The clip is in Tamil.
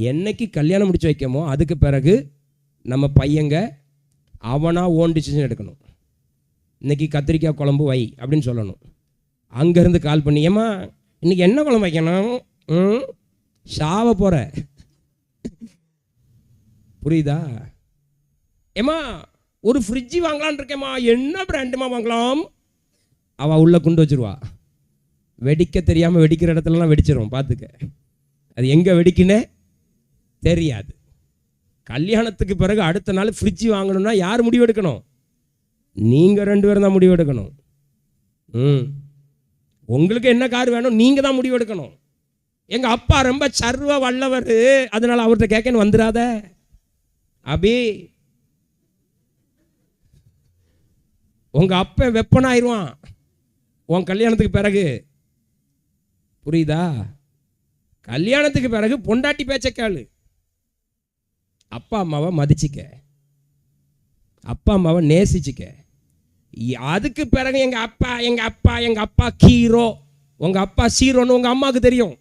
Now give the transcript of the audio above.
என்னைக்கு கல்யாணம் முடிச்சு வைக்கமோ அதுக்கு பிறகு நம்ம பையங்க அவனாக ஓன் டிசிஷன் எடுக்கணும். இன்றைக்கி கத்திரிக்காய் குழம்பு வை அப்படின்னு சொல்லணும். அங்கேருந்து கால் பண்ணி, ஏம்மா இன்றைக்கி என்ன குழம்பு வைக்கணும்? சாவ போகிற, புரியுதா? ஏம்மா ஒரு ஃப்ரிட்ஜு வாங்கலான் இருக்கேம்மா, என்ன பிராண்டுமா வாங்கலாம்? அவள் உள்ளே கொண்டு வச்சுருவா. வெடிக்க தெரியாமல் வெடிக்கிற இடத்துலலாம் வெடிச்சிடும், பார்த்துக்க. அது எங்கே வெடிக்குன்னே தெரியாது. கல்யாணத்துக்கு பிறகு அடுத்த நாள் ஃப்ரிட்ஜு வாங்கணும்னா யார் முடிவு எடுக்கணும்? நீங்கள் 2 பேரும் தான் முடிவு எடுக்கணும். உங்களுக்கு என்ன கார் வேணும் நீங்கள் தான் முடிவு எடுக்கணும். எங்கள் அப்பா ரொம்ப சர்வ வல்லவர், அதனால் அவர்கிட்ட கேட்கன்னு வந்துடாத அபி. உங்கள் அப்பா வெப்பனாயிருவான் உன் கல்யாணத்துக்கு பிறகு, புரியுதா? கல்யாணத்துக்கு பிறகு பொண்டாட்டி பேச்ச கேளு. அப்பா அம்மாவை மதிச்சிக்க, அப்பா அம்மாவை நேசிச்சிக்க. அதுக்கு பிறகு எங்கள் அப்பா கீரோ, உங்கள் அப்பா சீரோன்னு உங்கள் அம்மாவுக்கு தெரியும்.